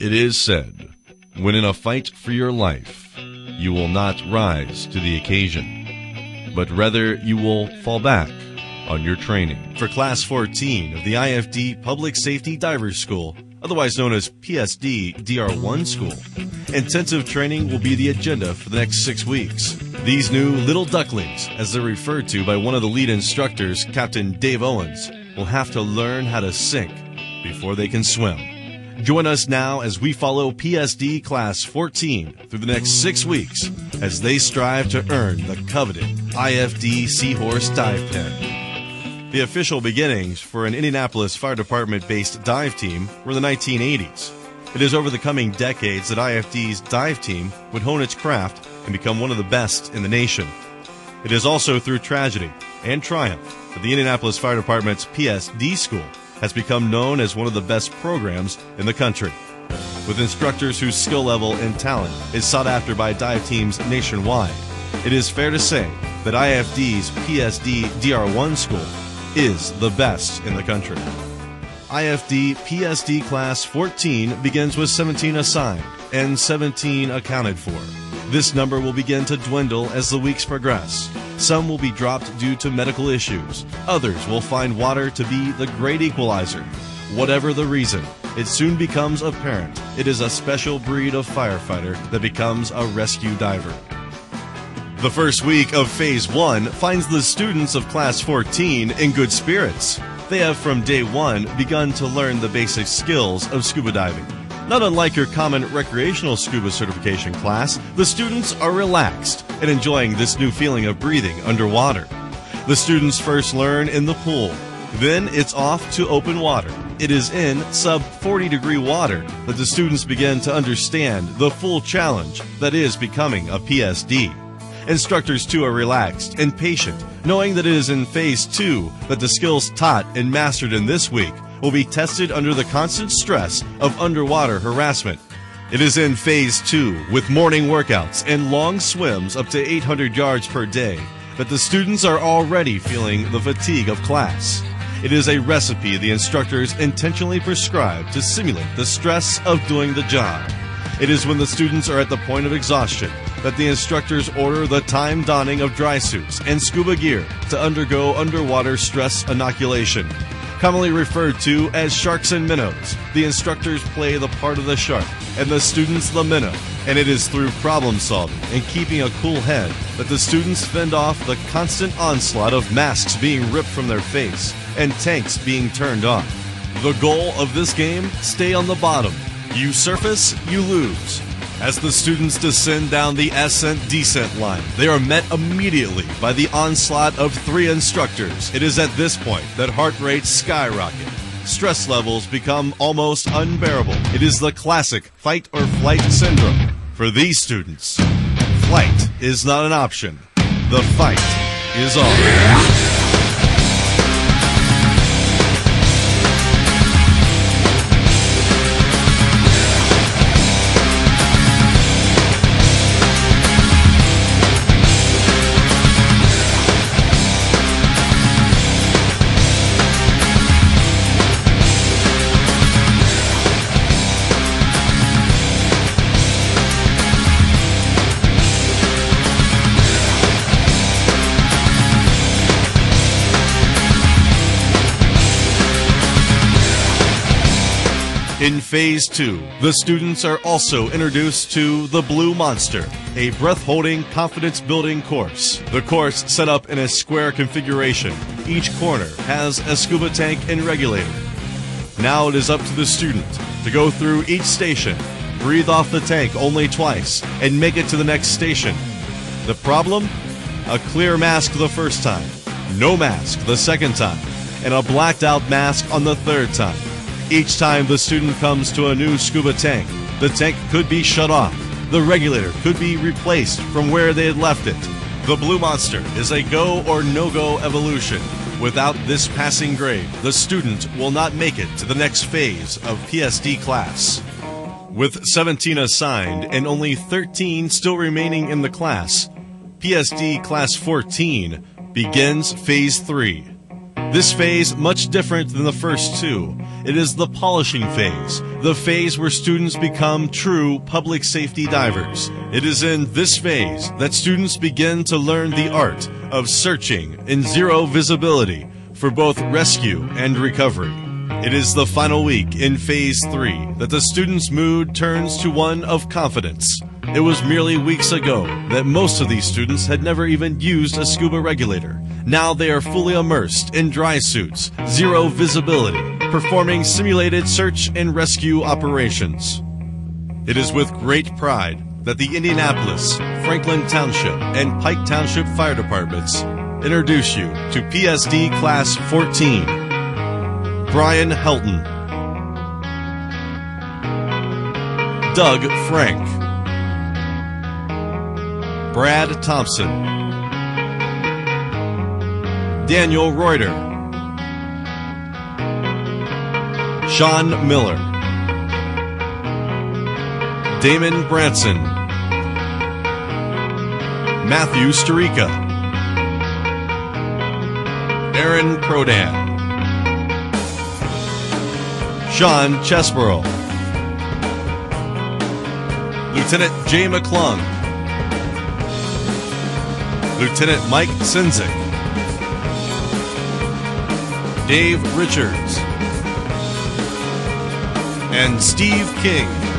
It is said, when in a fight for your life, you will not rise to the occasion, but rather you will fall back on your training. For Class 14 of the IFD Public Safety Divers School, otherwise known as PSD DR1 School, intensive training will be the agenda for the next 6 weeks. These new little ducklings, as they're referred to by one of the lead instructors, Captain Dave Owens, will have to learn how to sink before they can swim. Join us now as we follow PSD Class 14 through the next 6 weeks as they strive to earn the coveted IFD Seahorse Dive Pin. The official beginnings for an Indianapolis Fire Department-based dive team were in the 1980s. It is over the coming decades that IFD's dive team would hone its craft and become one of the best in the nation. It is also through tragedy and triumph that the Indianapolis Fire Department's PSD School has become known as one of the best programs in the country. With instructors whose skill level and talent is sought after by dive teams nationwide, it is fair to say that IFD's PSD DR1 School is the best in the country. IFD PSD Class 14 begins with 17 assigned and 17 accounted for. This number will begin to dwindle as the weeks progress. Some will be dropped due to medical issues. Others will find water to be the great equalizer. Whatever the reason, it soon becomes apparent it is a special breed of firefighter that becomes a rescue diver. The first week of Phase 1 finds the students of Class 14 in good spirits. They have from day one begun to learn the basic skills of scuba diving. Not unlike your common recreational scuba certification class, the students are relaxed and enjoying this new feeling of breathing underwater. The students first learn in the pool. Then it's off to open water. It is in sub-40-degree water that the students begin to understand the full challenge that is becoming a PSD. Instructors, too, are relaxed and patient, knowing that it is in Phase 2 that the skills taught and mastered in this week will be tested under the constant stress of underwater harassment. It is in Phase 2, with morning workouts and long swims up to 800 yards per day, that the students are already feeling the fatigue of class. It is a recipe the instructors intentionally prescribe to simulate the stress of doing the job. It is when the students are at the point of exhaustion that the instructors order the time donning of dry suits and scuba gear to undergo underwater stress inoculation. Commonly referred to as sharks and minnows, the instructors play the part of the shark and the students the minnow, and it is through problem solving and keeping a cool head that the students fend off the constant onslaught of masks being ripped from their face and tanks being turned off. The goal of this game: stay on the bottom. You surface, you lose. As the students descend down the ascent-descent line, they are met immediately by the onslaught of 3 instructors. It is at this point that heart rates skyrocket. Stress levels become almost unbearable. It is the classic fight or flight syndrome. For these students, flight is not an option. The fight is on. In Phase 2, the students are also introduced to the Blue Monster, a breath-holding, confidence-building course. The course, set up in a square configuration, each corner has a scuba tank and regulator. Now it is up to the student to go through each station, breathe off the tank only twice, and make it to the next station. The problem? A clear mask the first time, no mask the second time, and a blacked-out mask on the third time. Each time the student comes to a new scuba tank, the tank could be shut off. The regulator could be replaced from where they had left it. The Blue Monster is a go or no-go evolution. Without this passing grade, the student will not make it to the next phase of PSD class. With 17 assigned and only 13 still remaining in the class, PSD Class 14 begins Phase 3. This phase, much different than the first two. It is the polishing phase, the phase where students become true public safety divers. It is in this phase that students begin to learn the art of searching in zero visibility for both rescue and recovery. It is the final week in Phase 3 that the students' mood turns to one of confidence. It was merely weeks ago that most of these students had never even used a scuba regulator. Now they are fully immersed in dry suits, zero visibility, performing simulated search and rescue operations. It is with great pride that the Indianapolis, Franklin Township, and Pike Township Fire Departments introduce you to PSD Class 14. Brian Helton, Doug Frank, Brad Thompson, Daniel Reuter, Sean Miller, Damon Branson, Matthew Sturika, Aaron Prodan, Sean Chesborough, Lieutenant Jay McClung, Lieutenant Mike Sinzik, Dave Richards, and Steve King.